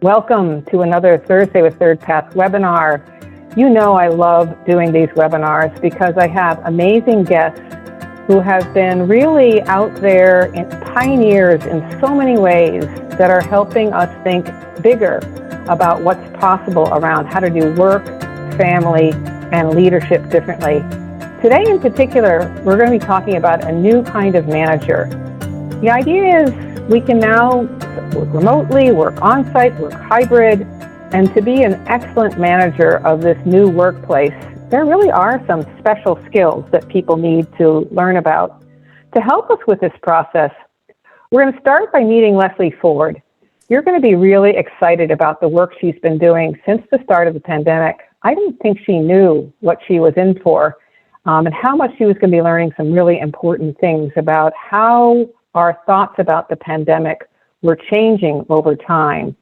Welcome to another Thursday with ThirdPath webinar. You know I love doing these webinars because I have amazing guests who have been really out there and pioneers in so many ways that are helping us think bigger about what's possible around how to do work, family, and leadership differently. Today in particular, we're going to be talking about a new kind of manager. The idea is we can now work remotely, work on-site, work hybrid, and to be an excellent manager of this new workplace, there really are some special skills that people need to learn about. To help us with this process, we're going to start by meeting Leslie Forde. You're going to be really excited about the work she's been doing since the start of the pandemic. I didn't think she knew what she was in for, and how much she was going to be learning some really important things about how our thoughts about the pandemic were changing over time.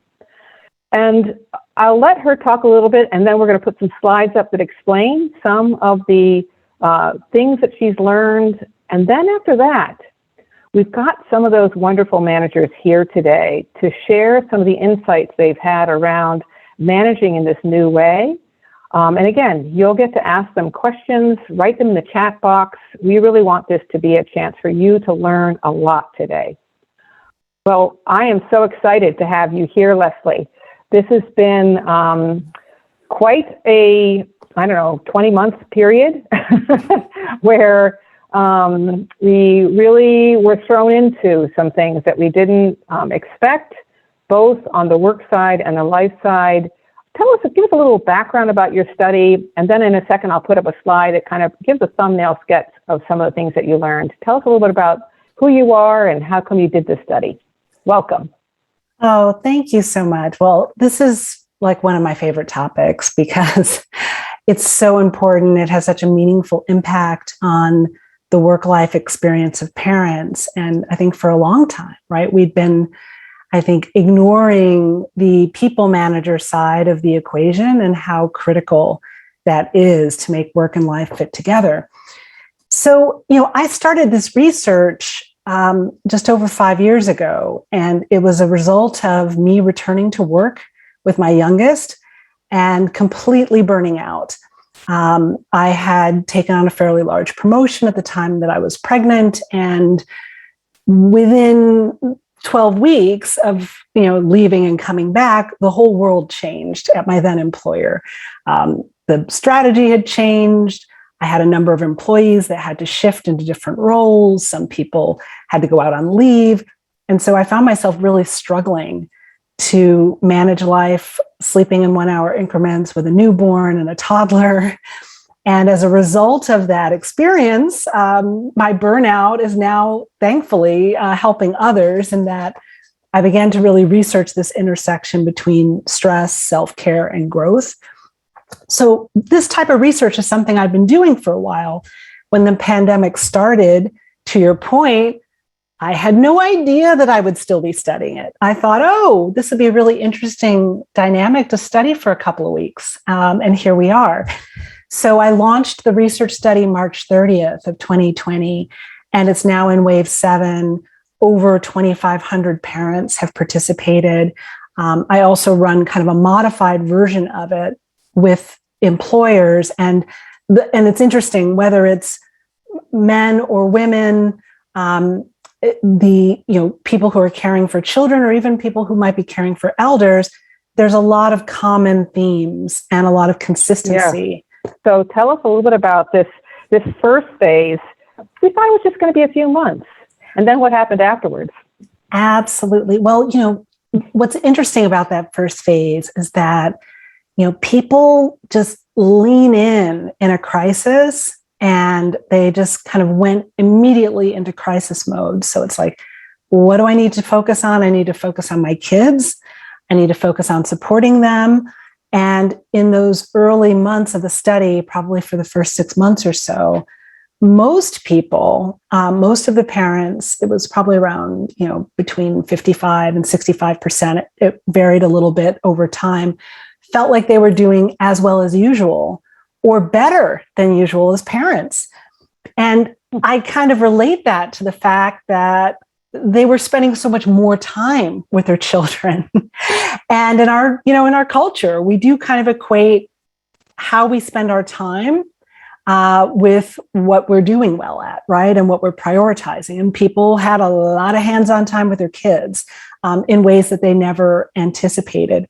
And I'll let her talk a little bit, and then we're going to put some slides up that explain some of the things that she's learned. And then after that, we've got some of those wonderful managers here today to share some of the insights they've had around managing in this new way. And again, you'll get to ask them questions, write them in the chat box. We really want this to be a chance for you to learn a lot today. Well, I am so excited to have you here, Leslie. This has been quite a, 20-month period where we really were thrown into some things that we didn't expect, both on the work side and the life side. Give us a little background about your study, and then in a second I'll put up a slide that kind of gives a thumbnail sketch of some of the things that you learned. Tell us a little bit about who you are and how come you did this study. Welcome. Oh, thank you so much. Well, this is like one of my favorite topics because it's so important. It has such a meaningful impact on the work-life experience of parents. And I think for a long time, right, we've been, ignoring the people manager side of the equation and how critical that is to make work and life fit together. So, I started this research just over 5 years ago, and it was a result of me returning to work with my youngest and completely burning out. I had taken on a fairly large promotion at the time that I was pregnant, and within 12 weeks of leaving and coming back, the whole world changed at my then employer. The strategy had changed. I had a number of employees that had to shift into different roles. Some people had to go out on leave. And so I found myself really struggling to manage life, sleeping in 1 hour increments with a newborn and a toddler. And as a result of that experience, my burnout is now thankfully helping others, in that I began to really research this intersection between stress, self-care, and growth. So this type of research is something I've been doing for a while. When the pandemic started, to your point, I had no idea that I would still be studying it. I thought, this would be a really interesting dynamic to study for a couple of weeks. And here we are. So I launched the research study March 30th of 2020, and it's now in wave 7. Over 2,500 parents have participated. I also run kind of a modified version of it with employers, and it's interesting whether it's men or women, people who are caring for children, or even people who might be caring for elders. There's a lot of common themes and a lot of consistency. Yeah. So tell us a little bit about this first phase. We thought it was just going to be a few months, and then what happened afterwards? Absolutely. Well, what's interesting about that first phase is that people just lean in a crisis, and they just kind of went immediately into crisis mode. So it's like, what do I need to focus on? I need to focus on my kids. I need to focus on supporting them. And in those early months of the study, probably for the first 6 months or so, most people, most of the parents, it was probably around, between 55 and 65%. It varied a little bit over time, felt like they were doing as well as usual or better than usual as parents. And I kind of relate that to the fact that they were spending so much more time with their children. And in our culture, we do kind of equate how we spend our time with what we're doing well at, right? And what we're prioritizing. And people had a lot of hands-on time with their kids in ways that they never anticipated.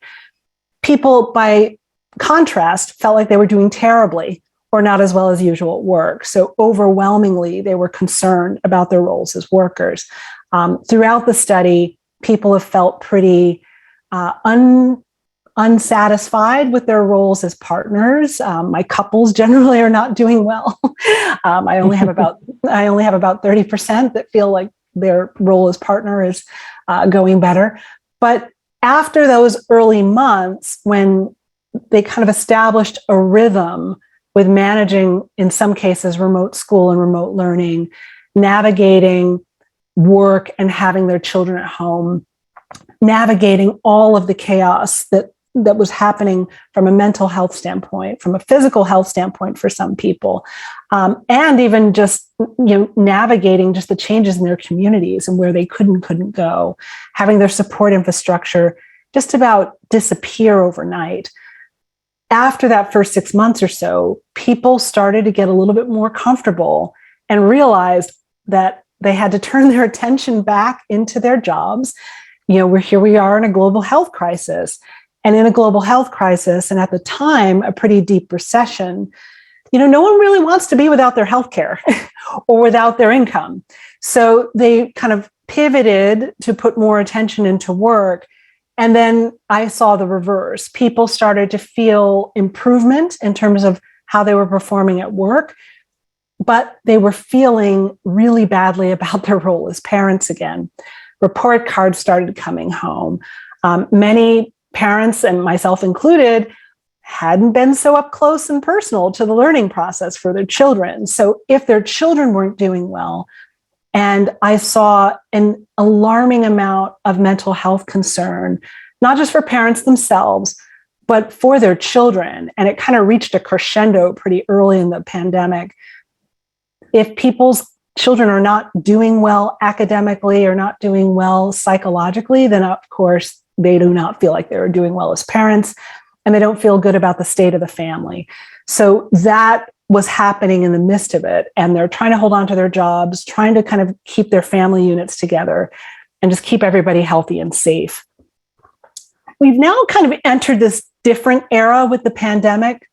People, by contrast, felt like they were doing terribly or not as well as usual at work. So overwhelmingly, they were concerned about their roles as workers. Throughout the study, people have felt pretty unsatisfied with their roles as partners. My couples generally are not doing well. I only have about 30% that feel like their role as partner is going better. But after those early months, when they kind of established a rhythm with managing, in some cases, remote school and remote learning, navigating work and having their children at home, navigating all of the chaos that was happening from a mental health standpoint, from a physical health standpoint for some people, and even just navigating just the changes in their communities and where they couldn't go, having their support infrastructure just about disappear overnight. After that first 6 months or so, people started to get a little bit more comfortable and realized that they had to turn their attention back into their jobs. We are in a global health crisis. And in a global health crisis, and at the time, a pretty deep recession, no one really wants to be without their healthcare or without their income. So they kind of pivoted to put more attention into work. And then I saw the reverse. People started to feel improvement in terms of how they were performing at work, but they were feeling really badly about their role as parents again. Report cards started coming home. Many parents, and myself included, hadn't been so up close and personal to the learning process for their children. So if their children weren't doing well, and I saw an alarming amount of mental health concern, not just for parents themselves, but for their children. And it kind of reached a crescendo pretty early in the pandemic. If people's children are not doing well academically or not doing well psychologically, then of course, they do not feel like they're doing well as parents, and they don't feel good about the state of the family. So that was happening in the midst of it. And they're trying to hold on to their jobs, trying to kind of keep their family units together and just keep everybody healthy and safe. We've now kind of entered this different era with the pandemic,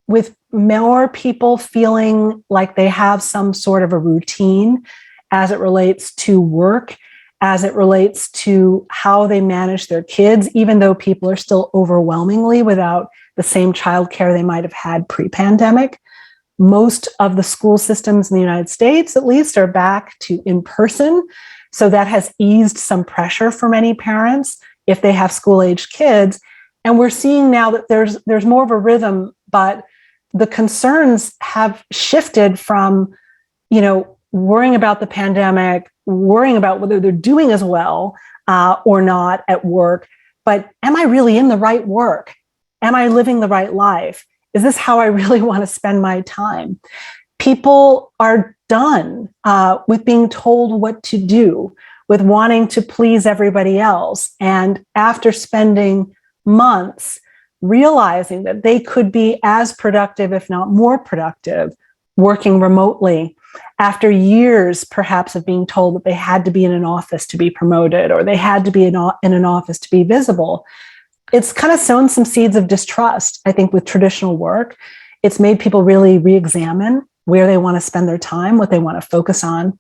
with more people feeling like they have some sort of a routine as it relates to work, as it relates to how they manage their kids, even though people are still overwhelmingly without the same childcare they might have had pre-pandemic. Most of the school systems in the United States, at least, are back to in-person. So that has eased some pressure for many parents if they have school-aged kids. And we're seeing now that there's more of a rhythm, but the concerns have shifted from, worrying about the pandemic, worrying about whether they're doing as well or not at work, but am I really in the right work? Am I living the right life? Is this how I really want to spend my time? People are done with being told what to do, with wanting to please everybody else. And after spending months realizing that they could be as productive, if not more productive, working remotely, after years perhaps of being told that they had to be in an office to be promoted or they had to be in an office to be visible, it's kind of sown some seeds of distrust, I think, with traditional work. It's made people really re-examine where they want to spend their time, what they want to focus on.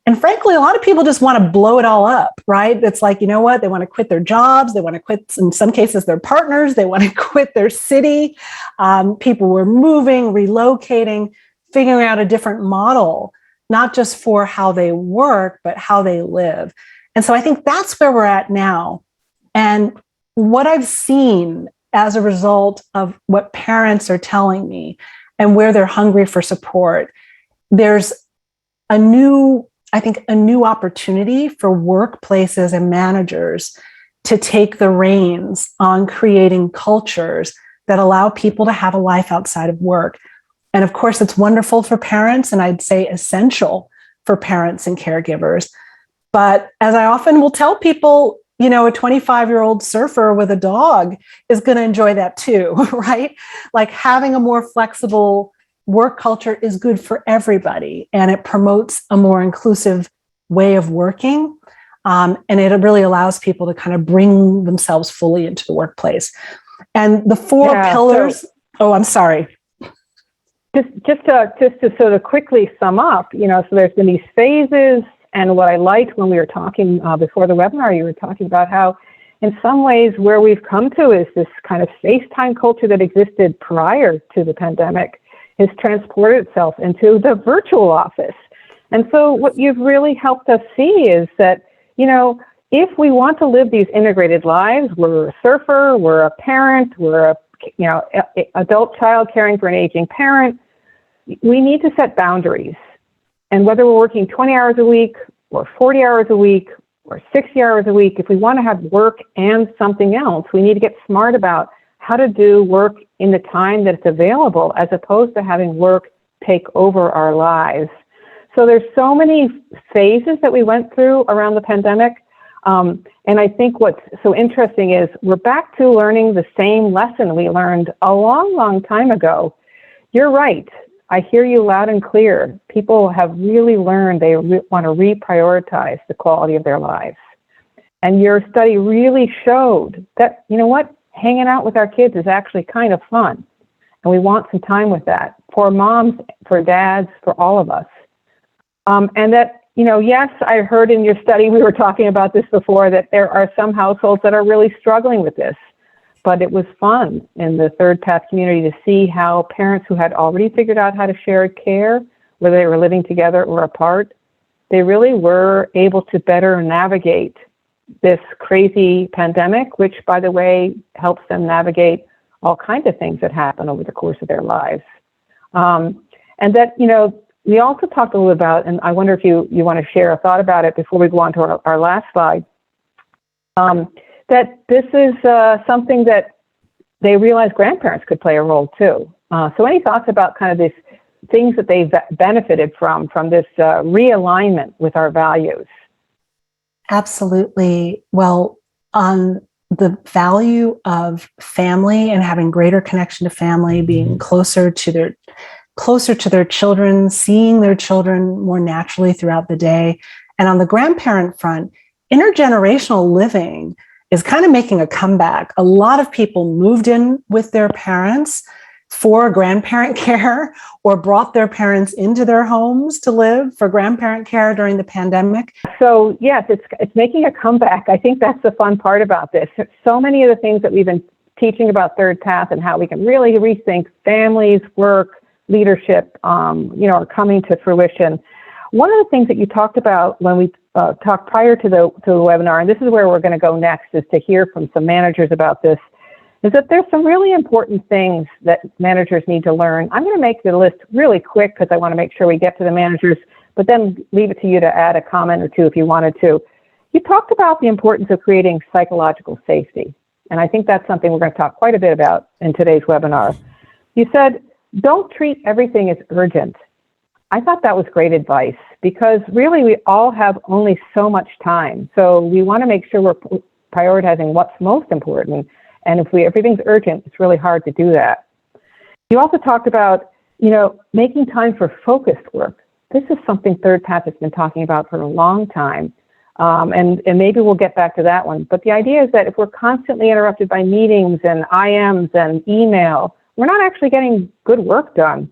And frankly, a lot of people just want to blow it all up, right? It's like, they want to quit their jobs. They want to quit, in some cases, their partners. They want to quit their city. People were moving, relocating, figuring out a different model, not just for how they work, but how they live. And so I think that's where we're at now. And what I've seen as a result of what parents are telling me and where they're hungry for support, there's a new opportunity for workplaces and managers to take the reins on creating cultures that allow people to have a life outside of work. And of course, it's wonderful for parents, and I'd say essential for parents and caregivers. But as I often will tell people, a 25-year-old surfer with a dog is going to enjoy that too, right? Like having a more flexible work culture is good for everybody, and it promotes a more inclusive way of working. And it really allows people to kind of bring themselves fully into the workplace. And the four pillars. I'm sorry. Just to sort of quickly sum up, so there's been these phases. And what I liked when we were talking before the webinar, you were talking about how in some ways where we've come to is this kind of FaceTime culture that existed prior to the pandemic has transported itself into the virtual office. And so what you've really helped us see is that, if we want to live these integrated lives, we're a surfer, we're a parent, we're a adult child caring for an aging parent, we need to set boundaries. And whether we're working 20 hours a week or 40 hours a week or 60 hours a week, if we want to have work and something else, we need to get smart about how to do work in the time that's available as opposed to having work take over our lives. So there's so many phases that we went through around the pandemic. And I think what's so interesting is we're back to learning the same lesson we learned a long, long time ago. You're right. I hear you loud and clear. People have really learned they want to reprioritize the quality of their lives. And your study really showed that, hanging out with our kids is actually kind of fun. And we want some time with that for moms, for dads, for all of us. And that, yes, I heard in your study, we were talking about this before, that there are some households that are really struggling with this. But it was fun in the ThirdPath community to see how parents who had already figured out how to share care, whether they were living together or apart, they really were able to better navigate this crazy pandemic, which, by the way, helps them navigate all kinds of things that happen over the course of their lives. And that, we also talked a little about, and I wonder if you want to share a thought about it before we go on to our last slide, that this is something that they realized grandparents could play a role too. So any thoughts about kind of these things that they've benefited from this realignment with our values? Absolutely. Well, on the value of family and having greater connection to family, being closer to their children, seeing their children more naturally throughout the day. And on the grandparent front, intergenerational living is kind of making a comeback. A lot of people moved in with their parents for grandparent care or brought their parents into their homes to live for grandparent care during the pandemic. So yes, it's making a comeback. I think that's the fun part about this. So many of the things that we've been teaching about ThirdPath and how we can really rethink families, work, leadership, are coming to fruition. One of the things that you talked about when we talked prior to the webinar, and this is where we're going to go next, is to hear from some managers about this, is that there's some really important things that managers need to learn. I'm going to make the list really quick because I want to make sure we get to the managers, but then leave it to you to add a comment or two if you wanted to. You talked about the importance of creating psychological safety, and I think that's something we're going to talk quite a bit about in today's webinar. You said, don't treat everything as urgent. I thought that was great advice because really we all have only so much time. So we want to make sure we're prioritizing what's most important. And if everything's urgent, it's really hard to do that. You also talked about, making time for focused work. This is something ThirdPath has been talking about for a long time. And maybe we'll get back to that one. But the idea is that if we're constantly interrupted by meetings and IMs and email, we're not actually getting good work done.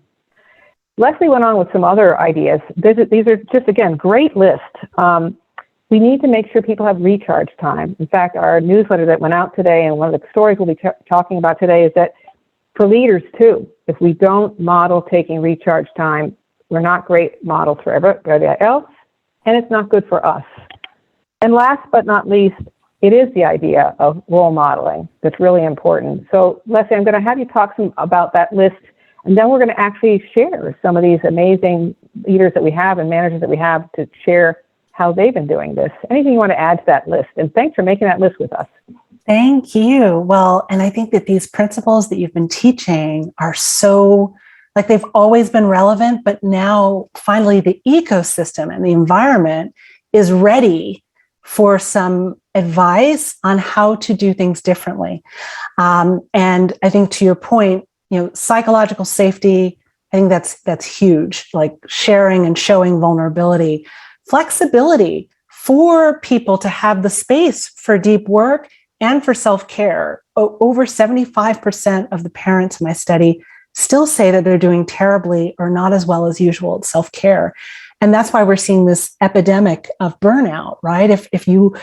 Leslie went on with some other ideas. These are just, again, great lists. We need to make sure people have recharge time. In fact, our newsletter that went out today, and one of the stories we'll be talking about today, is that for leaders too, if we don't model taking recharge time, we're not great models for everybody else, and it's not good for us. And last but not least, it is the idea of role modeling that's really important. So Leslie, I'm going to have you talk some about that list, and then we're going to actually share some of these amazing leaders that we have and managers that we have to share how they've been doing this. Anything you want to add to that list? And thanks for making that list with us. Thank you. Well, and I think that these principles that you've been teaching are so, like, they've always been relevant, but now finally the ecosystem and the environment is ready for some advice on how to do things differently. And I think to your point, psychological safety, I think that's huge, like sharing and showing vulnerability, flexibility for people to have the space for deep work and for self-care. Over 75% of the parents in my study still say that they're doing terribly or not as well as usual at self-care. And that's why we're seeing this epidemic of burnout, right? If you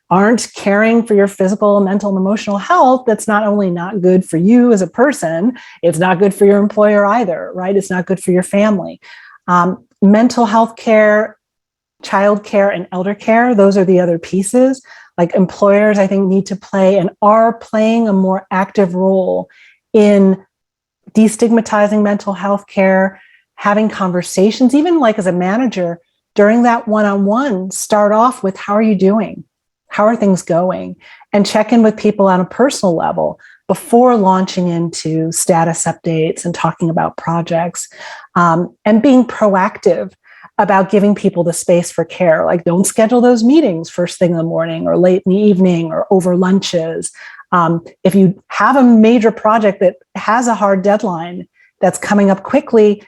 aren't caring for your physical, mental, and emotional health, that's not only not good for you as a person, it's not good for your employer either, right? It's not good for your family. Mental health care, child care, and elder care, those are the other pieces. Like employers, I think, need to play and are playing a more active role in destigmatizing mental health care, having conversations, even like as a manager, during that one-on-one, start off with, how are you doing? How are things going? And check in with people on a personal level before launching into status updates and talking about projects, and being proactive about giving people the space for care. Like, don't schedule those meetings first thing in the morning or late in the evening or over lunches. If you have a major project that has a hard deadline that's coming up quickly,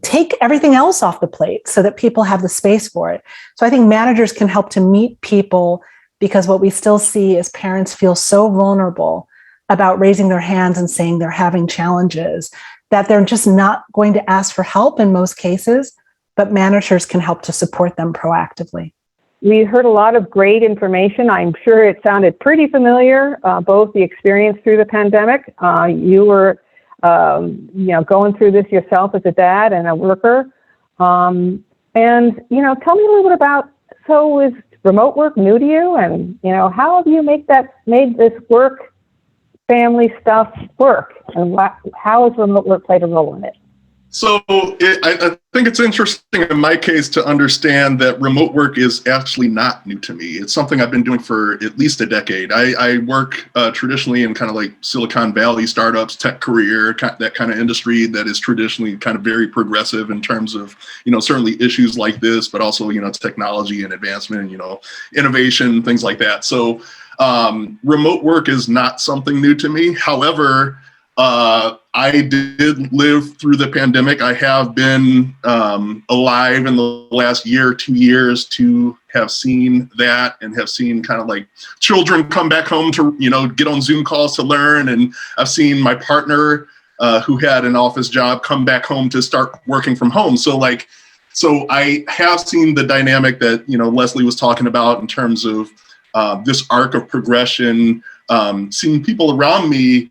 take everything else off the plate so that people have the space for it. So I think managers can help to meet people, because what we still see is parents feel so vulnerable about raising their hands and saying they're having challenges that they're just not going to ask for help in most cases, but managers can help to support them proactively. We heard a lot of great information. I'm sure it sounded pretty familiar, both the experience through the pandemic. You were going through this yourself as a dad and a worker. And, tell me a little bit about, so is remote work new to you? And, how have you made this work, family stuff work? And how has remote work played a role in it? So I think it's interesting in my case to understand that remote work is actually not new to me. It's something I've been doing for at least a decade. I work traditionally in kind of like Silicon Valley startups, tech career, that kind of industry that is traditionally kind of very progressive in terms of, certainly issues like this, but also, technology and advancement, innovation, things like that. So remote work is not something new to me. However, I did live through the pandemic. I have been alive in the last year, 2 years, to have seen that and have seen kind of like children come back home to, get on Zoom calls to learn. And I've seen my partner who had an office job come back home to start working from home. So I have seen the dynamic that, Leslie was talking about in terms of this arc of progression, seeing people around me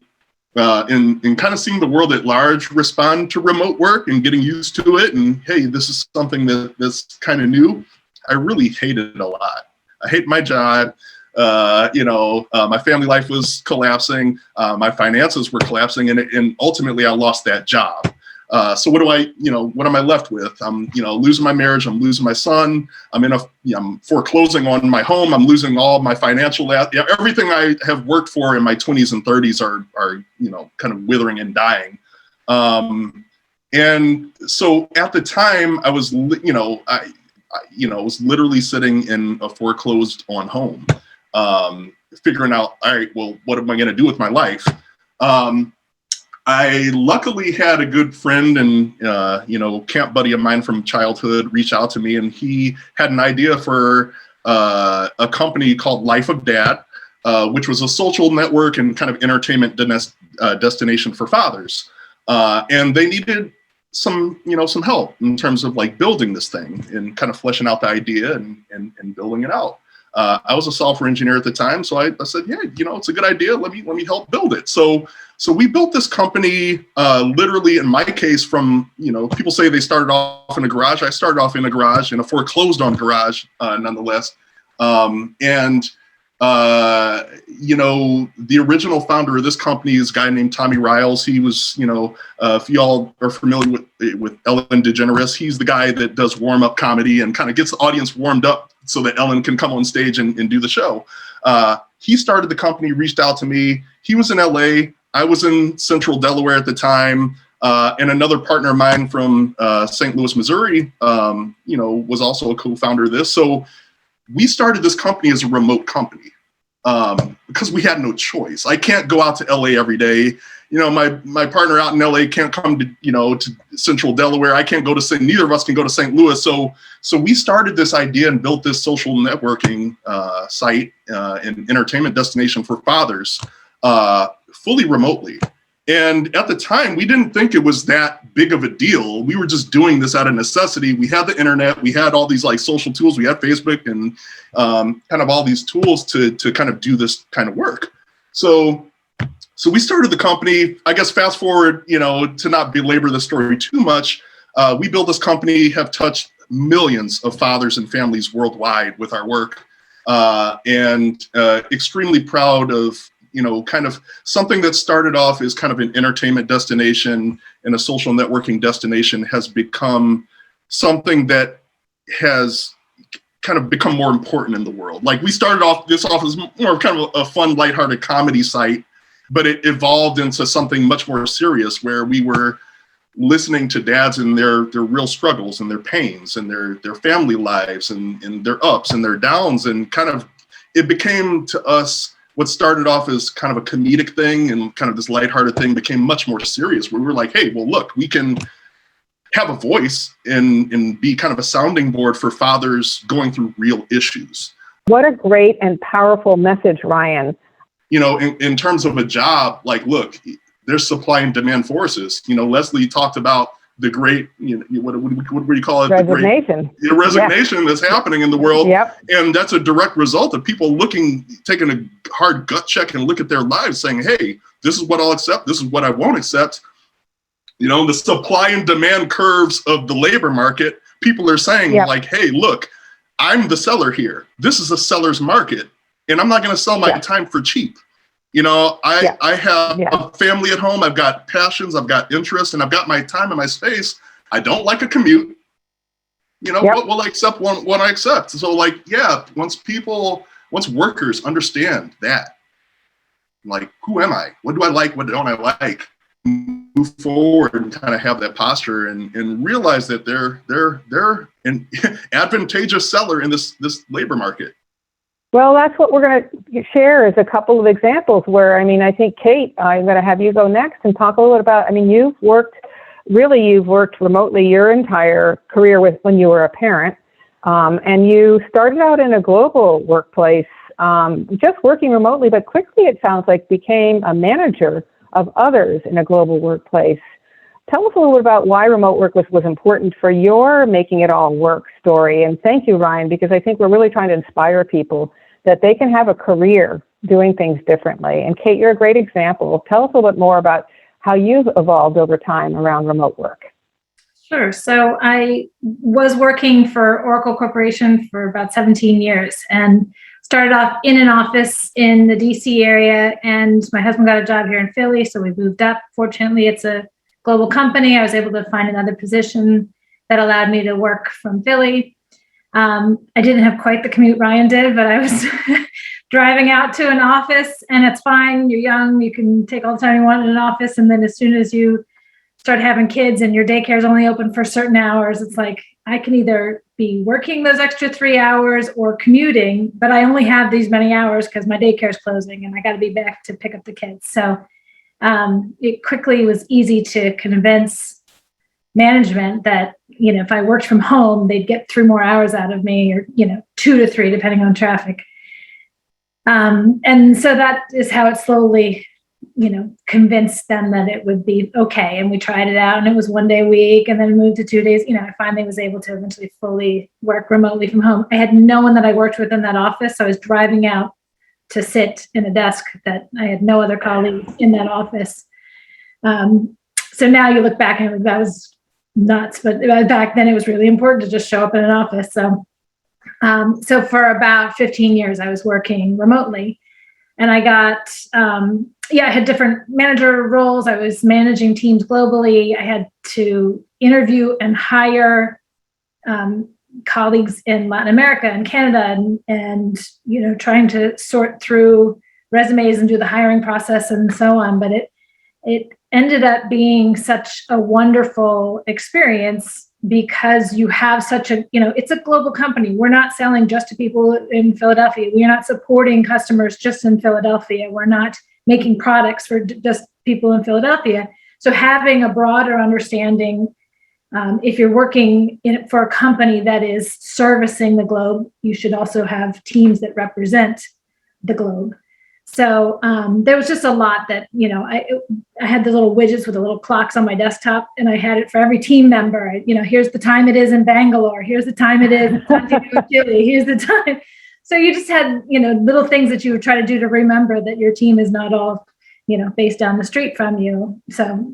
and kind of seeing the world at large respond to remote work and getting used to it. And hey, this is something that's kind of new. I really hated it a lot. I hate my job. My family life was collapsing. My finances were collapsing, and ultimately I lost that job. So what am I left with? I'm, losing my marriage. I'm losing my son. I'm foreclosing on my home. I'm losing all my financial, everything I have worked for in my 20s and 30s are kind of withering and dying. And so at the time I was, was literally sitting in a foreclosed on home, figuring out, all right, well, what am I going to do with my life? I luckily had a good friend and, camp buddy of mine from childhood reach out to me, and he had an idea for a company called Life of Dad, which was a social network and kind of entertainment destination for fathers. And they needed some help in terms of like building this thing and kind of fleshing out the idea and building it out. I was a software engineer at the time, so I said, yeah, it's a good idea. Let me help build it. So we built this company, literally in my case from, people say they started off in a garage. I started off in a garage, in a foreclosed on garage, nonetheless. The original founder of this company is a guy named Tommy Riles. He was, if y'all are familiar with Ellen DeGeneres, he's the guy that does warm-up comedy and kind of gets the audience warmed up so that Ellen can come on stage and do the show. He started the company, reached out to me. He was in LA. I was in Central Delaware at the time. And another partner of mine from St. Louis, Missouri, was also a co-founder of this. So we started this company as a remote company because we had no choice. I can't go out to LA every day. My partner out in LA can't come to central Delaware. I can't go to neither of us can go to St. Louis. So we started this idea and built this social networking site and entertainment destination for fathers fully remotely. And at the time, we didn't think it was that big of a deal. We were just doing this out of necessity. We had the internet. We had all these like social tools. We had Facebook and kind of all these tools to kind of do this kind of work. So we started the company. I guess fast forward, to not belabor the story too much, we built this company, have touched millions of fathers and families worldwide with our work, and extremely proud of kind of something that started off as kind of an entertainment destination and a social networking destination has become something that has kind of become more important in the world. Like we started off as more kind of a fun, lighthearted comedy site, but it evolved into something much more serious where we were listening to dads and their real struggles and their pains and their family lives and their ups and their downs, and kind of it became to us what started off as kind of a comedic thing and kind of this lighthearted thing became much more serious, where we were like, hey, well, look, we can have a voice and be kind of a sounding board for fathers going through real issues. What a great and powerful message, Ryan. In terms of a job, like, look, there's supply and demand forces. Leslie talked about the great, what do you call it? Resignation. The resignation that's happening in the world. Yep. And that's a direct result of people taking a hard gut check and look at their lives saying, hey, this is what I'll accept. This is what I won't accept. The supply and demand curves of the labor market, people are saying like, hey, look, I'm the seller here. This is a seller's market and I'm not going to sell my time for cheap. I have a family at home. I've got passions, I've got interests, and I've got my time and my space. I don't like a commute. What will I accept what I accept? So once workers understand that, like, who am I? What do I like? What don't I like? Move forward and kind of have that posture and realize that they're an advantageous seller in this labor market. Well, that's what we're going to share is a couple of examples where, I think, Kate, I'm going to have you go next and talk a little bit about, you've worked remotely your entire career when you were a parent, and you started out in a global workplace, just working remotely, but quickly it sounds like became a manager of others in a global workplace. Tell us a little bit about why remote work was important for your making it all work story. And thank you, Ryan, because I think we're really trying to inspire people that they can have a career doing things differently. And Kate, you're a great example. Tell us a little bit more about how you've evolved over time around remote work. Sure. So I was working for Oracle Corporation for about 17 years and started off in an office in the DC area. And my husband got a job here in Philly, so we moved up. Fortunately, it's a global company. I was able to find another position that allowed me to work from Philly. I didn't have quite the commute Ryan did, but I was driving out to an office, and it's fine. You're young. You can take all the time you want in an office. And then as soon as you start having kids and your daycare is only open for certain hours, it's like, I can either be working those extra 3 hours or commuting, but I only have these many hours because my daycare is closing and I got to be back to pick up the kids. So it quickly was easy to convince management that, if I worked from home, they'd get 3 more hours out of me, or, 2 to 3, depending on traffic. And so that is how it slowly, convinced them that it would be okay. And we tried it out, and it was 1 day a week, and then moved to 2 days. I finally was able to eventually fully work remotely from home. I had no one that I worked with in that office. So I was driving out to sit in a desk that I had no other colleagues in that office. So now you look back and that was nuts, but back then it was really important to just show up in an office. So for about 15 years, I was working remotely, and I got, I had different manager roles. I was managing teams globally. I had to interview and hire colleagues in Latin America and Canada, and trying to sort through resumes and do the hiring process and so on. But it ended up being such a wonderful experience because you have such a, it's a global company. We're not selling just to people in Philadelphia. We're not supporting customers just in Philadelphia. We're not making products for just people in Philadelphia. So having a broader understanding, if you're working for a company that is servicing the globe, you should also have teams that represent the globe. So there was just a lot that, I had the little widgets with the little clocks on my desktop, and I had it for every team member. Here's the time it is in Bangalore. Here's the time it is in Santiago, Chile. Here's the time. So you just had, little things that you would try to do to remember that your team is not all, based down the street from you. So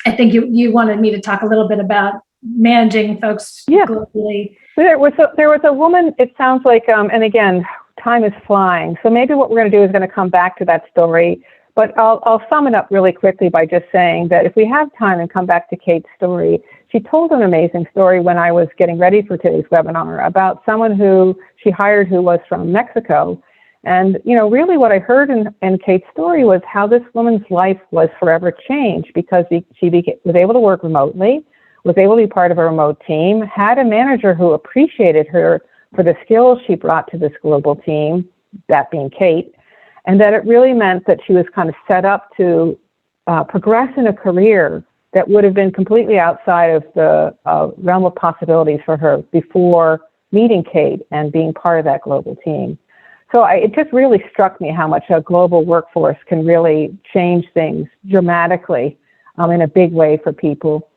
I think you wanted me to talk a little bit about managing folks globally. There was a woman, it sounds like, and again, time is flying. So maybe what we're going to do is going to come back to that story, but I'll sum it up really quickly by just saying that if we have time and come back to Kate's story, she told an amazing story when I was getting ready for today's webinar about someone who she hired who was from Mexico. And, really what I heard in Kate's story was how this woman's life was forever changed because she was able to work remotely, was able to be part of a remote team, had a manager who appreciated her for the skills she brought to this global team, that being Kate, and that it really meant that she was kind of set up to progress in a career that would have been completely outside of the realm of possibilities for her before meeting Kate and being part of that global team. So it just really struck me how much a global workforce can really change things dramatically in a big way for people.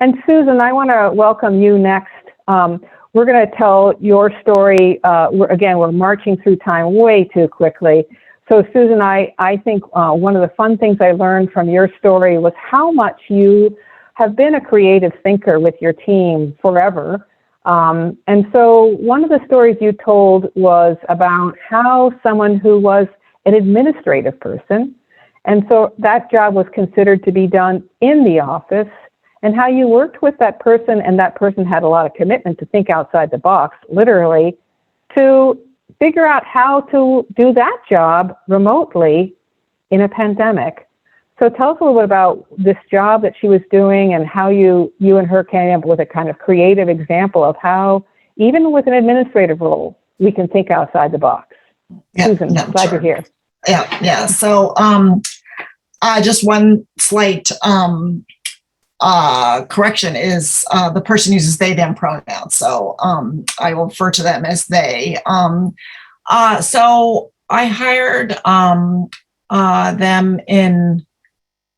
And Susan, I want to welcome you next. We're going to tell your story. We're marching through time way too quickly. So Susan, I think one of the fun things I learned from your story was how much you have been a creative thinker with your team forever. And so one of the stories you told was about how someone who was an administrative person, and so that job was considered to be done in the office, and how you worked with that person, and that person had a lot of commitment to think outside the box, literally, to figure out how to do that job remotely in a pandemic. So tell us a little bit about this job that she was doing and how you and her came up with a kind of creative example of how, even with an administrative role, we can think outside the box. Yeah, Susan, glad you're here. Yeah. So just one slight correction is the person uses they, them pronouns. So I will refer to them as they. So I hired them in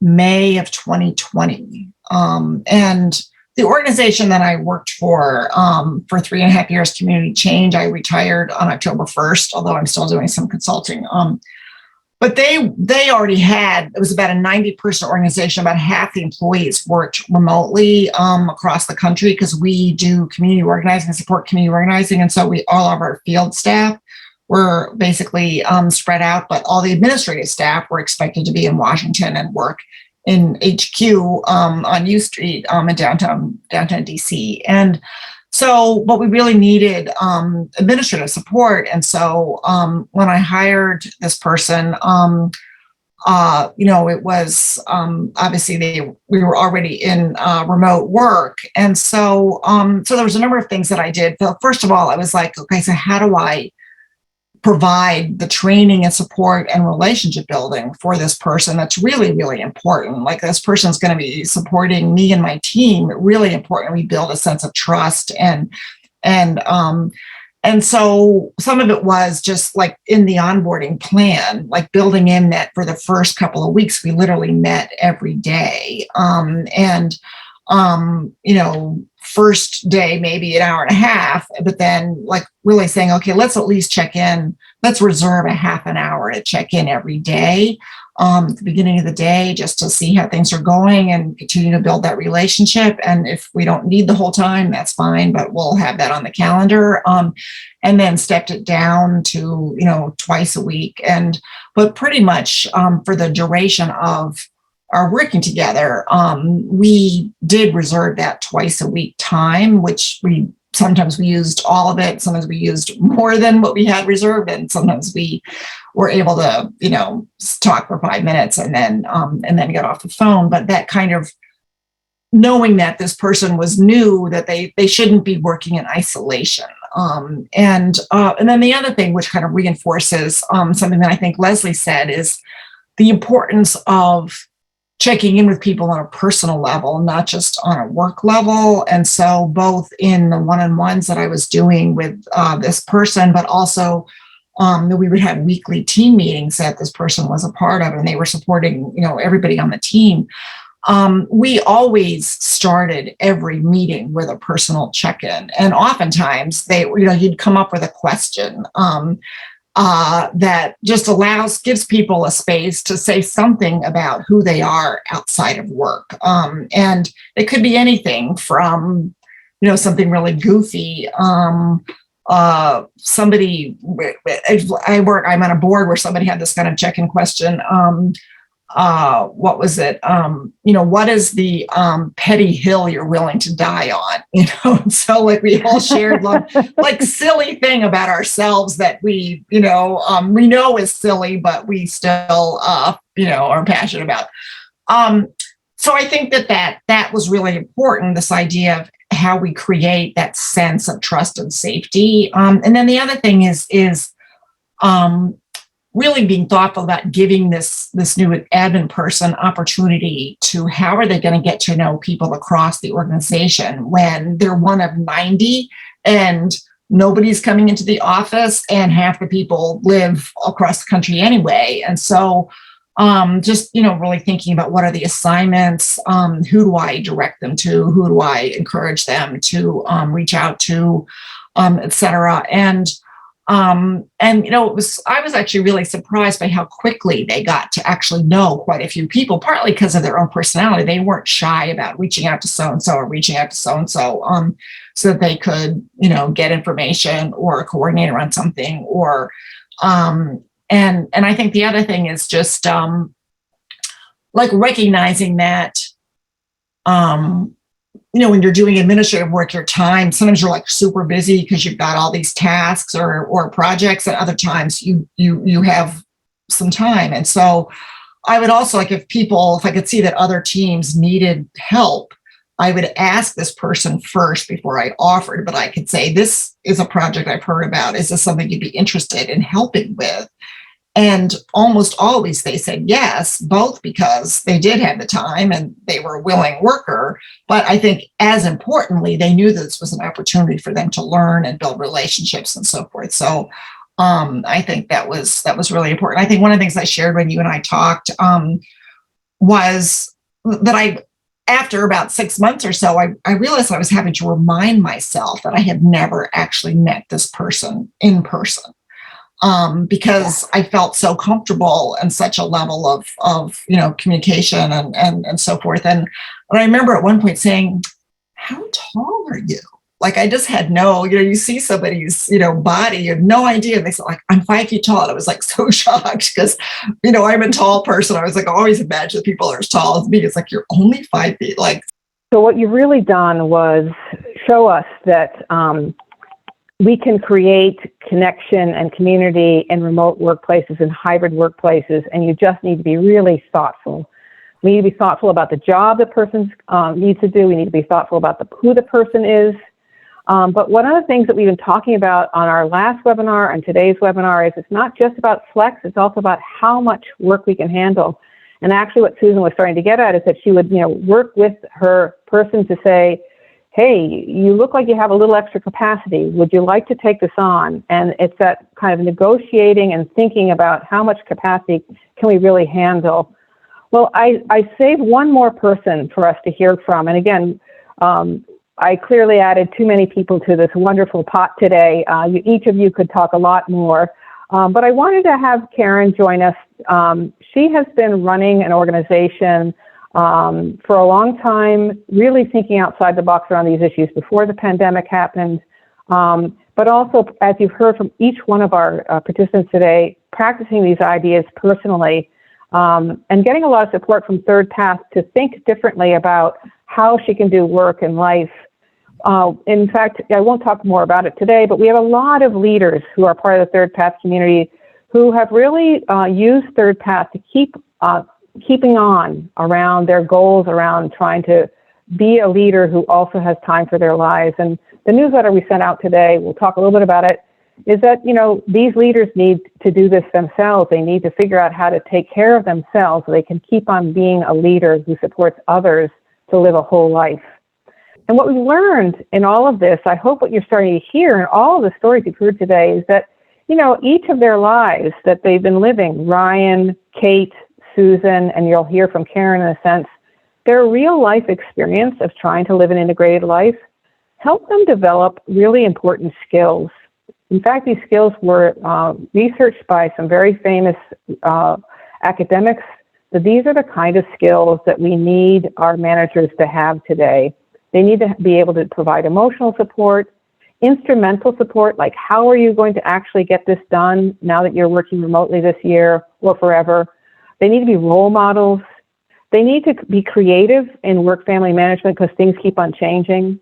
May of 2020. And the organization that I worked for 3.5 years, Community Change, I retired on October 1st, although I'm still doing some consulting. But they already had, it was about a 90-person organization. About half the employees worked remotely across the country because we do community organizing and support community organizing. And so all of our field staff were basically spread out, but all the administrative staff were expected to be in Washington and work in HQ on U Street in downtown DC. And so, but we really needed administrative support. And so when I hired this person, it was obviously we were already in remote work. And so, so there was a number of things that I did. First of all, I was like, okay, so how do I provide the training and support and relationship building for this person? That's really, really important. Like, this person's going to be supporting me and my team. Really important. We build a sense of trust and so some of it was just like in the onboarding plan, like building in that for the first couple of weeks, we literally met every day. First day, maybe an hour and a half, but then like really saying, okay, let's at least check in. Let's reserve a half an hour to check in every day at the beginning of the day, just to see how things are going and continue to build that relationship. And if we don't need the whole time, that's fine, but we'll have that on the calendar. And then stepped it down to, twice a week. But pretty much for the duration of are working together, we did reserve that twice a week time, which we sometimes we used all of it. Sometimes we used more than what we had reserved. And sometimes we were able to, talk for 5 minutes and then get off the phone. But that kind of knowing that this person was new, that they shouldn't be working in isolation. And then the other thing, which kind of reinforces something that I think Leslie said, is the importance of checking in with people on a personal level, not just on a work level. And so both in the one-on-ones that I was doing with this person, but also we would have weekly team meetings that this person was a part of, and they were supporting, everybody on the team. We always started every meeting with a personal check-in, and oftentimes you'd come up with a question that just gives people a space to say something about who they are outside of work. And it could be anything from, something really goofy. I'm on a board where somebody had this kind of check-in question. What was it? What is the petty hill you're willing to die on? And so we all shared like silly thing about ourselves that we know is silly, but we still are passionate about. So I think that was really important, this idea of how we create that sense of trust and safety. And then the other thing is really being thoughtful about giving this new admin person opportunity to, how are they going to get to know people across the organization when they're one of 90 and nobody's coming into the office and half the people live across the country anyway. And so just, really thinking about what are the assignments, who do I direct them to, who do I encourage them to reach out to, et cetera. I was actually really surprised by how quickly they got to actually know quite a few people, partly because of their own personality. They weren't shy about reaching out to so-and-so or reaching out to so-and-so, so that they could, get information or coordinate around something or, and I think the other thing is just, recognizing that, when you're doing administrative work, your time, sometimes you're super busy because you've got all these tasks or projects, and other times you have some time. And so I would also, if I could see that other teams needed help, I would ask this person first before I offered, but I could say, this is a project I've heard about. Is this something you'd be interested in helping with? And almost always they said yes, both because they did have the time and they were a willing worker. But I think as importantly, they knew that this was an opportunity for them to learn and build relationships and so forth. So I think that was really important. I think one of the things I shared when you and I talked was that after about 6 months or so, I realized I was having to remind myself that I had never actually met this person in person. Because I felt so comfortable and such a level of communication and so forth. And I remember at one point saying, how tall are you? I just had you see somebody's, body, you have no idea. And they said, I'm 5 feet tall. And I was so shocked because, I'm a tall person. I was I always imagine people are as tall as me. It's you're only 5 feet. So what you've really done was show us that, we can create connection and community in remote workplaces and hybrid workplaces, and you just need to be really thoughtful. We need to be thoughtful about the job the person needs to do. We need to be thoughtful about who the person is. But one of the things that we've been talking about on our last webinar and today's webinar is it's not just about flex, it's also about how much work we can handle. And actually what Susan was starting to get at is that she would work with her person to say, hey, you look like you have a little extra capacity. Would you like to take this on? And it's that kind of negotiating and thinking about how much capacity can we really handle. Well, I saved one more person for us to hear from. And again, I clearly added too many people to this wonderful pot today. Each of you could talk a lot more. But I wanted to have Karen join us. She has been running an organization for a long time, really thinking outside the box around these issues before the pandemic happened, but also, as you've heard from each one of our participants today, practicing these ideas personally, and getting a lot of support from ThirdPath to think differently about how she can do work and life In fact, I won't talk more about it today, but we have a lot of leaders who are part of the ThirdPath community who have really used ThirdPath to keeping on around their goals, around trying to be a leader who also has time for their lives. And the newsletter we sent out today, we'll talk a little bit about it, is that, these leaders need to do this themselves. They need to figure out how to take care of themselves so they can keep on being a leader who supports others to live a whole life. And what we've learned in all of this, I hope what you're starting to hear in all of the stories you've heard today, is that, each of their lives that they've been living, Ryan, Kate, Susan, and you'll hear from Karen in a sense, their real life experience of trying to live an integrated life helped them develop really important skills. In fact, these skills were researched by some very famous academics, that these are the kind of skills that we need our managers to have today. They need to be able to provide emotional support, instrumental support, like how are you going to actually get this done now that you're working remotely this year or forever. They need to be role models. They need to be creative in work-family management because things keep on changing.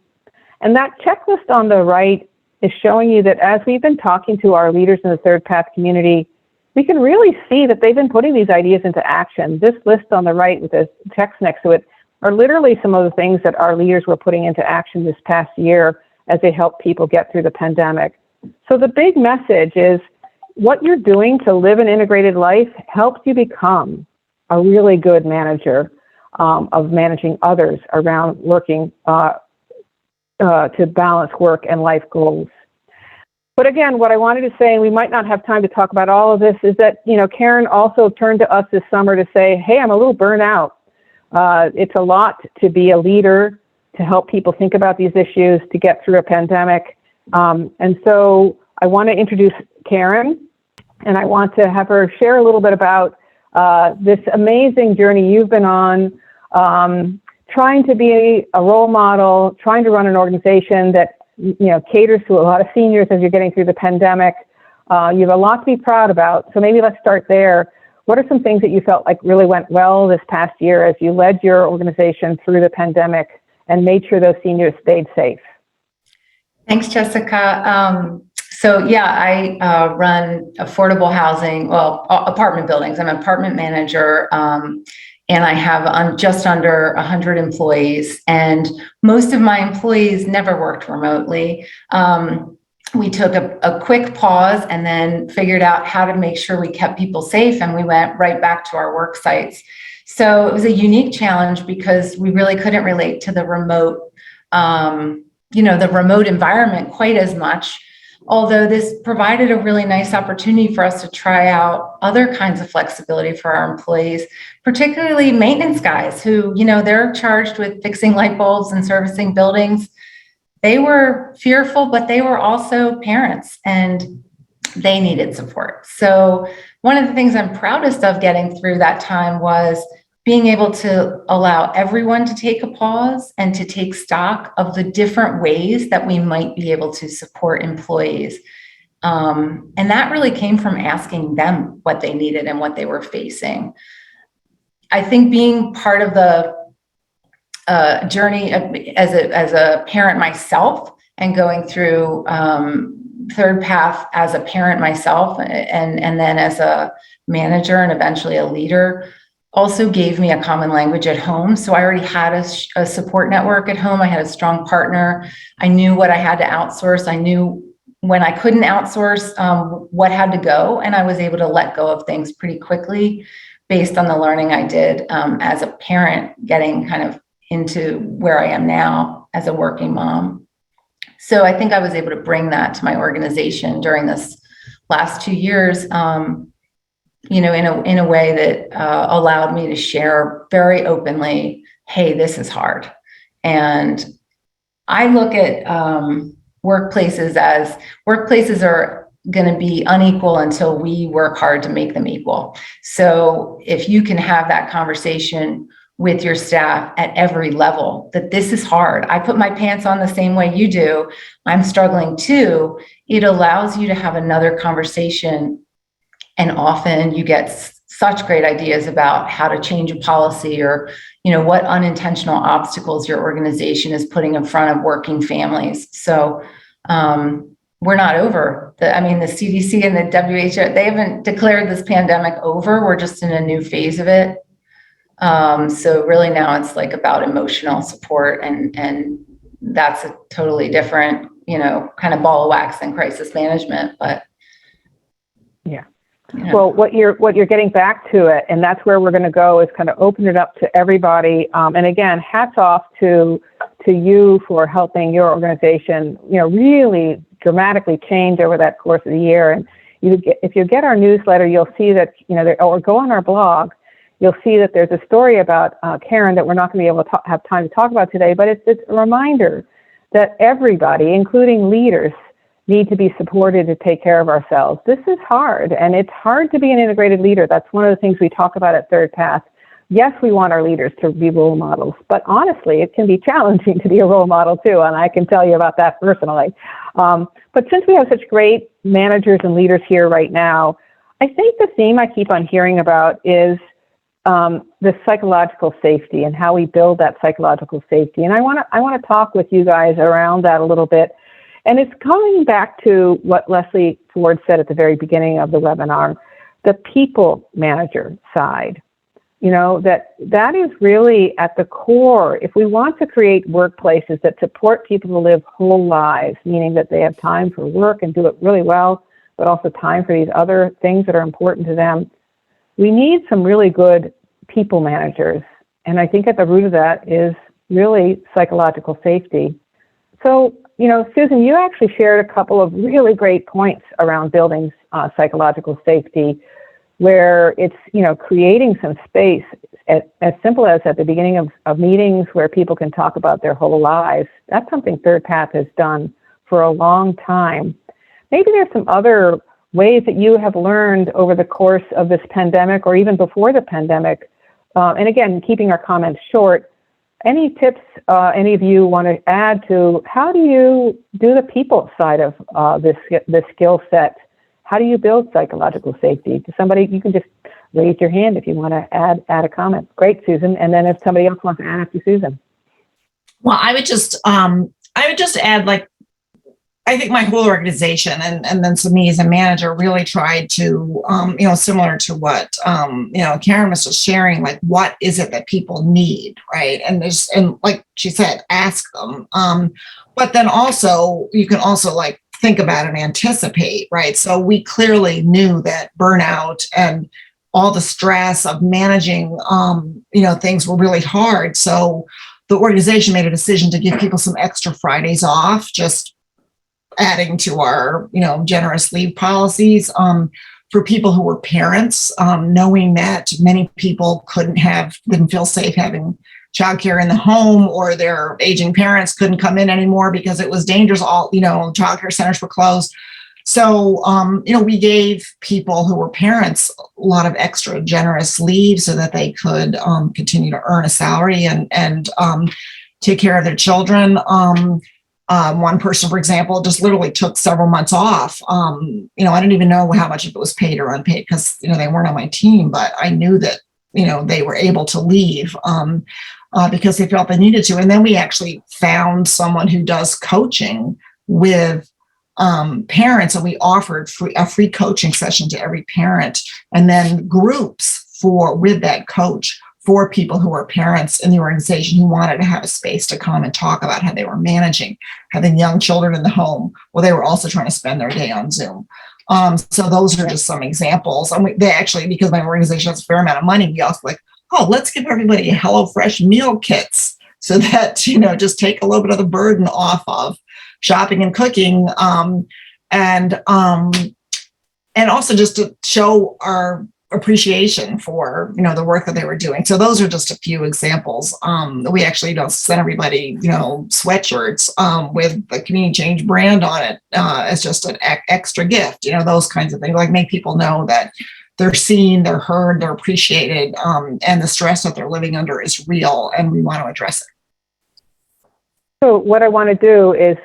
And that checklist on the right is showing you that as we've been talking to our leaders in the ThirdPath community, we can really see that they've been putting these ideas into action. This list on the right with the text next to it are literally some of the things that our leaders were putting into action this past year as they help people get through the pandemic. So the big message is what you're doing to live an integrated life helps you become a really good manager of managing others around working to balance work and life goals. But again, what I wanted to say, and we might not have time to talk about all of this, is that, Karen also turned to us this summer to say, hey, I'm a little burnt out. It's a lot to be a leader, to help people think about these issues, to get through a pandemic. And so I want to introduce Karen, and I want to have her share a little bit about this amazing journey you've been on, trying to be a role model, trying to run an organization that caters to a lot of seniors as you're getting through the pandemic. You have a lot to be proud about. So maybe let's start there. What are some things that you felt like really went well this past year as you led your organization through the pandemic and made sure those seniors stayed safe? Thanks, Jessica. I run affordable housing, apartment buildings. I'm an apartment manager, and I have just under 100 employees, and most of my employees never worked remotely. We took a quick pause and then figured out how to make sure we kept people safe, and we went right back to our work sites. So it was a unique challenge because we really couldn't relate to the remote, the remote environment quite as much. Although this provided a really nice opportunity for us to try out other kinds of flexibility for our employees, particularly maintenance guys who, they're charged with fixing light bulbs and servicing buildings. They were fearful, but they were also parents and they needed support. So one of the things I'm proudest of getting through that time was being able to allow everyone to take a pause and to take stock of the different ways that we might be able to support employees. And that really came from asking them what they needed and what they were facing. I think being part of the journey as a parent myself and going through ThirdPath as a parent myself and then as a manager and eventually a leader also gave me a common language at home. So I already had a support network at home. I had a strong partner. I knew what I had to outsource. I knew when I couldn't outsource what had to go, and I was able to let go of things pretty quickly based on the learning I did as a parent getting kind of into where I am now as a working mom. So I think I was able to bring that to my organization during this last 2 years, in a way that allowed me to share very openly, hey, this is hard. And I look at workplaces as workplaces are going to be unequal until we work hard to make them equal. So if you can have that conversation with your staff at every level, that this is hard. I put my pants on the same way you do. I'm struggling too. It allows you to have another conversation. And often you get such great ideas about how to change a policy, or, what unintentional obstacles your organization is putting in front of working families. So we're not over. The CDC and the WHO, they haven't declared this pandemic over. We're just in a new phase of it. So really now it's like about emotional support, and that's a totally different, kind of ball of wax than crisis management. But yeah. Well, what you're getting back to it, and that's where we're going to go, is kind of open it up to everybody. And again, hats off to you for helping your organization, really dramatically change over that course of the year. And if you get our newsletter, you'll see that, or go on our blog, you'll see that there's a story about Karen that we're not going to be able to have time to talk about today, but it's a reminder that everybody, including leaders, need to be supported to take care of ourselves. This is hard, and it's hard to be an integrated leader. That's one of the things we talk about at ThirdPath. Yes, we want our leaders to be role models, but honestly, it can be challenging to be a role model too, and I can tell you about that personally. But since we have such great managers and leaders here right now, I think the theme I keep on hearing about is the psychological safety and how we build that psychological safety. And I want to talk with you guys around that a little bit. And it's coming back to what Leslie Forde said at the very beginning of the webinar, the people manager side. That is really at the core. If we want to create workplaces that support people to live whole lives, meaning that they have time for work and do it really well, but also time for these other things that are important to them, we need some really good people managers. And I think at the root of that is really psychological safety. So, Susan, you actually shared a couple of really great points around building psychological safety, where it's, creating some space as simple as at the beginning of meetings where people can talk about their whole lives. That's something ThirdPath has done for a long time. Maybe there's some other ways that you have learned over the course of this pandemic, or even before the pandemic. And again, keeping our comments short, any tips any of you want to add to how do you do the people side of this skill set? How do you build psychological safety? To somebody, you can just raise your hand if you want to add a comment. Great, Susan. And then if somebody else wants to add after Susan. Well, I would just add, I think my whole organization and then so me as a manager really tried to, similar to what, Karen was just sharing, what is it that people need, right? And like she said, ask them. But then also, you can also think about and anticipate, right? So we clearly knew that burnout and all the stress of managing, things were really hard. So the organization made a decision to give people some extra Fridays off, just adding to our, generous leave policies for people who were parents, knowing that many people didn't feel safe having childcare in the home, or their aging parents couldn't come in anymore because it was dangerous. All, childcare centers were closed. So, we gave people who were parents a lot of extra generous leave so that they could continue to earn a salary and take care of their children. One person, for example, just literally took several months off. I didn't even know how much of it was paid or unpaid because, they weren't on my team, but I knew that, they were able to leave because they felt they needed to. And then we actually found someone who does coaching with parents, and we offered a free coaching session to every parent, and then groups with that coach for people who are parents in the organization who wanted to have a space to come and talk about how they were managing having young children in the home, while they were also trying to spend their day on Zoom. So those are just some examples. And they actually, because my organization has a fair amount of money, we also let's give everybody HelloFresh meal kits so that, just take a little bit of the burden off of shopping and cooking. And also just to show our appreciation for, the work that they were doing. So those are just a few examples. We actually send everybody, sweatshirts with the Community Change brand on it as just an extra gift, those kinds of things, make people know that they're seen, they're heard, they're appreciated, and the stress that they're living under is real, and we want to address it. So what I want to do is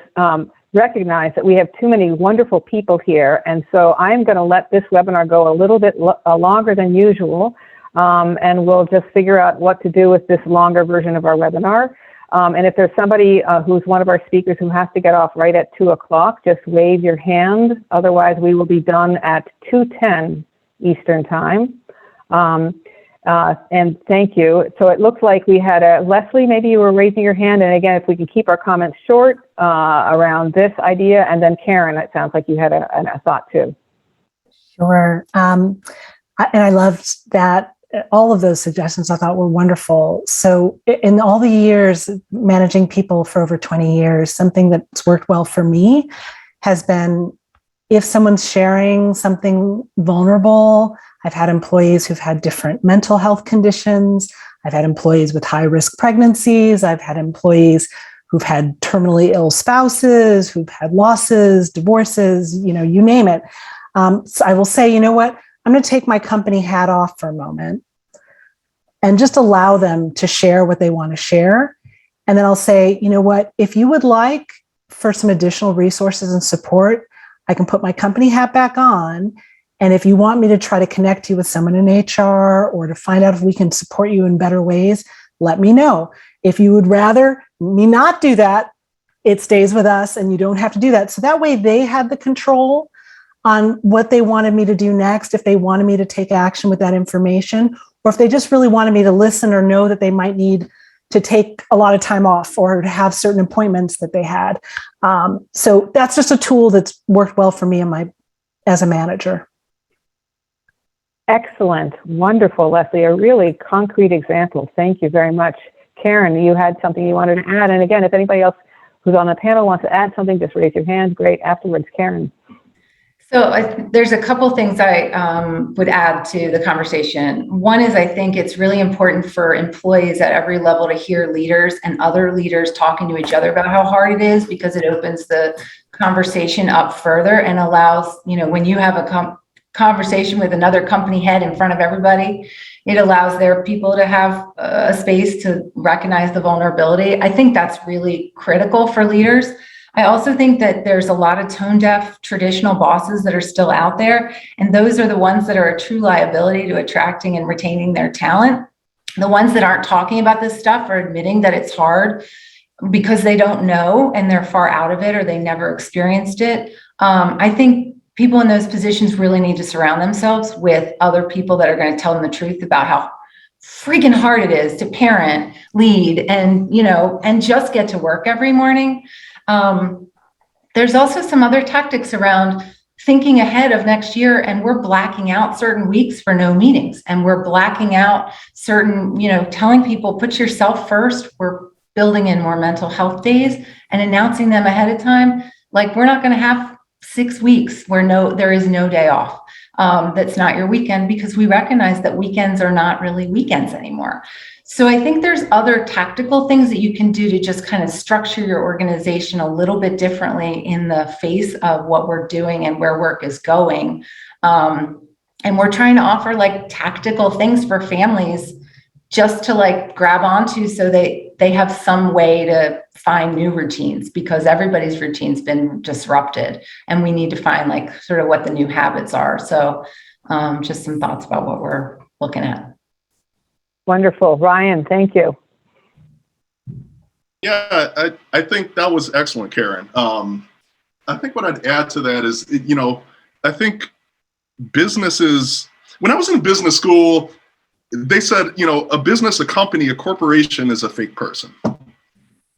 recognize that we have too many wonderful people here. And so I'm going to let this webinar go a little bit longer than usual. And we'll just figure out what to do with this longer version of our webinar. And if there's somebody who's one of our speakers who has to get off right at 2 o'clock, just wave your hand. Otherwise, we will be done at 2:10 Eastern Time. And thank you. So it looks like we had Leslie, maybe you were raising your hand. And again, if we can keep our comments short around this idea. And then Karen, it sounds like you had a thought too. Sure. And I loved that. All of those suggestions I thought were wonderful. So in all the years managing people for over 20 years, something that's worked well for me has been if someone's sharing something vulnerable. I've had employees who've had different mental health conditions. I've had employees with high risk pregnancies. I've had employees who've had terminally ill spouses, who've had losses, divorces, you name it. So I will say, you know what? I'm going to take my company hat off for a moment and just allow them to share what they want to share. And then I'll say, you know what, if you would like for some additional resources and support, I can put my company hat back on. And if you want me to try to connect you with someone in HR or to find out if we can support you in better ways, let me know. If you would rather me not do that, it stays with us and you don't have to do that. So that way they had the control on what they wanted me to do next, if they wanted me to take action with that information, or if they just really wanted me to listen or know that they might need to take a lot of time off or to have certain appointments that they had. So that's just a tool that's worked well for me as a manager. Excellent. Wonderful, Leslie. A really concrete example. Thank you very much. Karen, you had something you wanted to add. And again, if anybody else who's on the panel wants to add something, just raise your hand. Great. Afterwards, Karen. So there's a couple things I would add to the conversation. One is I think it's really important for employees at every level to hear leaders and other leaders talking to each other about how hard it is, because it opens the conversation up further and allows, when you have a conversation with another company head in front of everybody, it allows their people to have a space to recognize the vulnerability. I think that's really critical for leaders. I also think that there's a lot of tone-deaf traditional bosses that are still out there, and those are the ones that are a true liability to attracting and retaining their talent. The ones that aren't talking about this stuff or admitting that it's hard because they don't know and they're far out of it or they never experienced it. I think people in those positions really need to surround themselves with other people that are going to tell them the truth about how freaking hard it is to parent, lead, and just get to work every morning. There's also some other tactics around thinking ahead of next year, and we're blacking out certain weeks for no meetings, and we're blacking out certain, telling people put yourself first. We're building in more mental health days and announcing them ahead of time. Like, we're not going to have 6 weeks where there is no day off. That's not your weekend, because we recognize that weekends are not really weekends anymore. So I think there's other tactical things that you can do to just kind of structure your organization a little bit differently in the face of what we're doing and where work is going. And we're trying to offer tactical things for families just to grab onto, so they have some way to find new routines, because everybody's routine's been disrupted and we need to find sort of what the new habits are. So just some thoughts about what we're looking at. Wonderful. Ryan, thank you. Yeah, I think that was excellent, Karen. I think what I'd add to that is, I think businesses, when I was in business school, they said, a business, a company, a corporation is a fake person.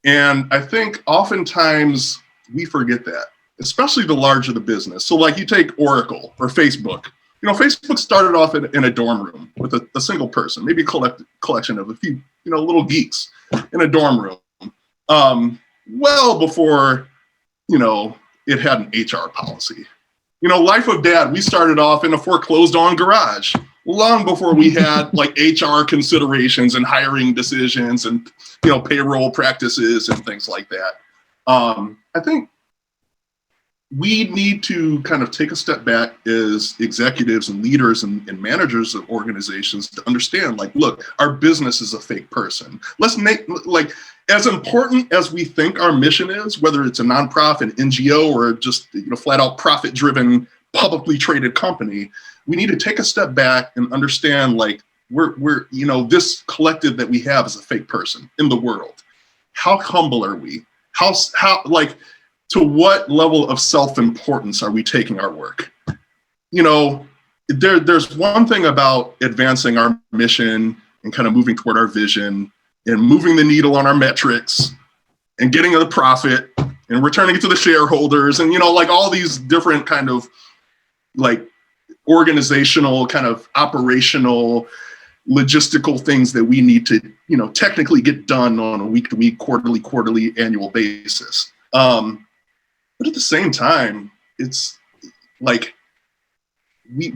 And I think oftentimes we forget that, especially the larger the business. So you take Oracle or Facebook. Facebook started off in a dorm room with a single person, maybe a collection of a few, little geeks in a dorm room. Well before, it had an HR policy. Life of Dad, we started off in a foreclosed on garage long before we had HR considerations and hiring decisions and, payroll practices and things like that. I think we need to kind of take a step back as executives and leaders and managers of organizations to understand, like, look, our business is a fake person. Let's make, like, as important as we think our mission is, whether it's a nonprofit, NGO, or just, you know, flat out profit-driven, publicly traded company, we need to take a step back and understand, like, we're you know, this collective that we have is a fake person in the world. How humble are we? How like, to what level of self-importance are we taking our work? You know, there's one thing about advancing our mission and kind of moving toward our vision and moving the needle on our metrics and getting the profit and returning it to the shareholders and, you know, like all these different kind of like organizational, kind of operational, logistical things that we need to, you know, technically get done on a week-to-week, quarterly, annual basis. But at the same time, it's like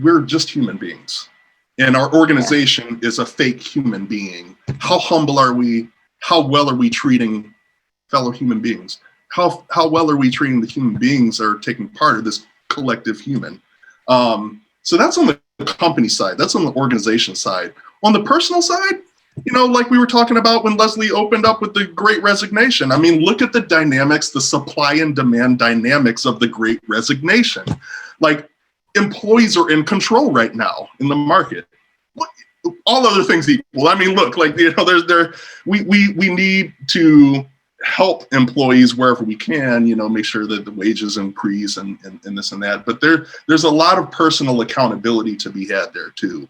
we're just human beings, and our organization is a fake human being. How humble are we? How well are we treating fellow human beings? How well are we treating the human beings that are taking part of this collective human? So that's on the company side. That's on the organization side. On the personal side, you know, like we were talking about when Leslie opened up with the Great Resignation. I mean, look at the dynamics, the supply and demand dynamics of the Great Resignation. Like, employees are in control right now in the market. All other things equal. I mean, look, like, you know, we need to help employees wherever we can, you know, make sure that the wages increase and this and that. But there's a lot of personal accountability to be had there too.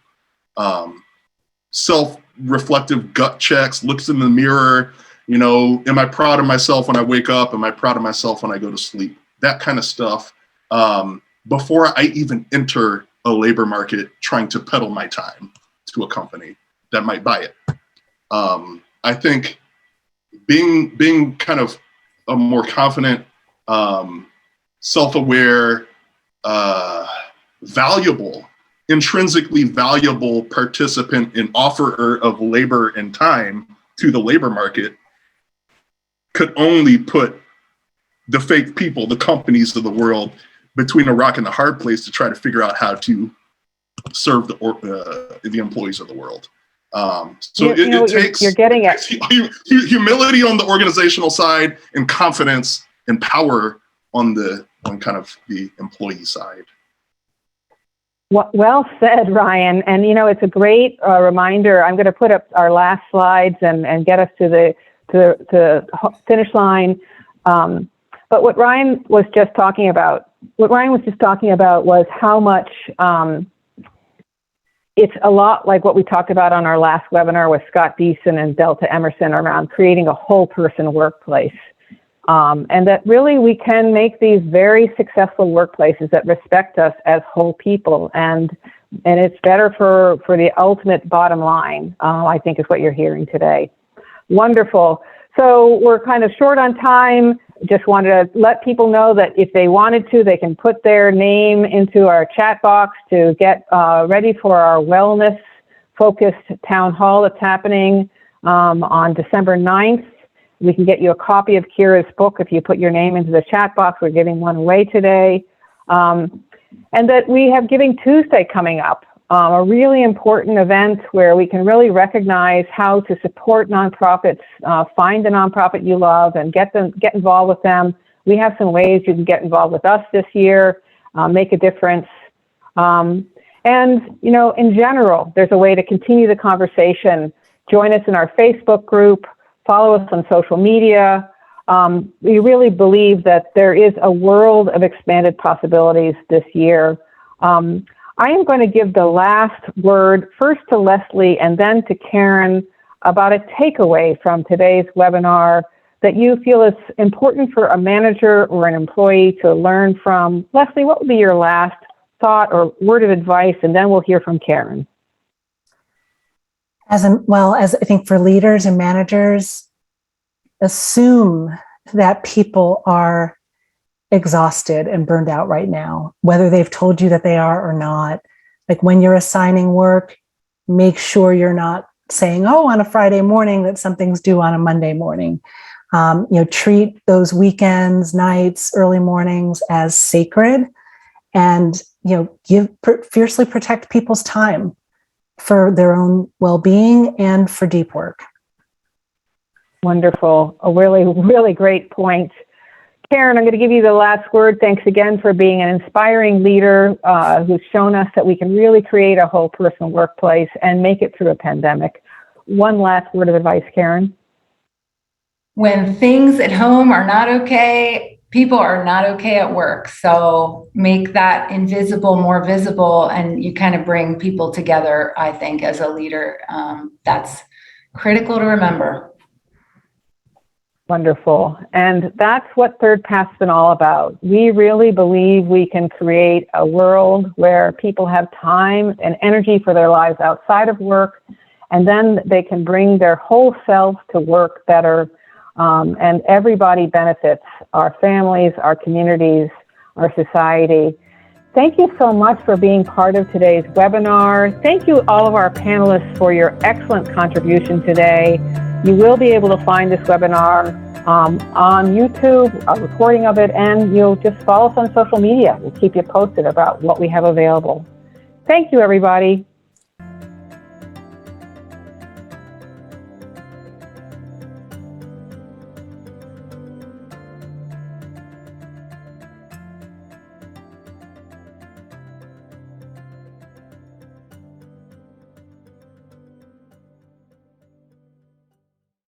Self-reflective gut checks, looks in the mirror, you know, am I proud of myself when I wake up? Am I proud of myself when I go to sleep? That kind of stuff before I even enter a labor market trying to peddle my time to a company that might buy it. I think being kind of a more confident, self-aware, valuable, intrinsically valuable participant and offerer of labor and time to the labor market could only put the fake people, the companies of the world, between a rock and a hard place to try to figure out how to serve the employees of the world. So it takes, you're getting it. Humility on the organizational side and confidence and power on kind of the employee side. Well said, Ryan. And, you know, it's a great reminder. I'm going to put up our last slides and get us to the finish line. But what Ryan was just talking about was how much it's a lot like what we talked about on our last webinar with Scott Deason and Delta Emerson around creating a whole person workplace. And that really we can make these very successful workplaces that respect us as whole people. And it's better for the ultimate bottom line, I think is what you're hearing today. Wonderful. So we're kind of short on time. Just wanted to let people know that if they wanted to, they can put their name into our chat box to get ready for our wellness-focused town hall that's happening on December 9th. We can get you a copy of Kira's book if you put your name into the chat box. We're giving one away today. And that we have Giving Tuesday coming up, a really important event where we can really recognize how to support nonprofits, find a nonprofit you love and get involved with them. We have some ways you can get involved with us this year, make a difference. And, you know, in general, there's a way to continue the conversation. Join us in our Facebook group. Follow us on social media. We really believe that there is a world of expanded possibilities this year. I am going to give the last word first to Leslie and then to Karen about a takeaway from today's webinar that you feel is important for a manager or an employee to learn from. Leslie, what would be your last thought or word of advice? And then we'll hear from Karen. As I think for leaders and managers, assume that people are exhausted and burned out right now, whether they've told you that they are or not. Like when you're assigning work, make sure you're not saying, oh, on a Friday morning that something's due on a Monday morning. Treat those weekends, nights, early mornings as sacred, and fiercely protect people's time for their own well-being and for deep work. Wonderful. A really, really great point. Karen, I'm going to give you the last word. Thanks again for being an inspiring leader who's shown us that we can really create a whole person workplace and make it through a pandemic. One last word of advice, Karen. When things at home are not okay, people are not okay at work. So make that invisible more visible, and you kind of bring people together, I think, as a leader. That's critical to remember. Wonderful. And that's what ThirdPath's been all about. We really believe we can create a world where people have time and energy for their lives outside of work, and then they can bring their whole selves to work better, and everybody benefits: our families, our communities, our society. Thank you so much for being part of today's webinar. Thank you, all of our panelists, for your excellent contribution today. You will be able to find this webinar on YouTube, a recording of it, and you'll just follow us on social media. We'll keep you posted about what we have available. Thank you, everybody.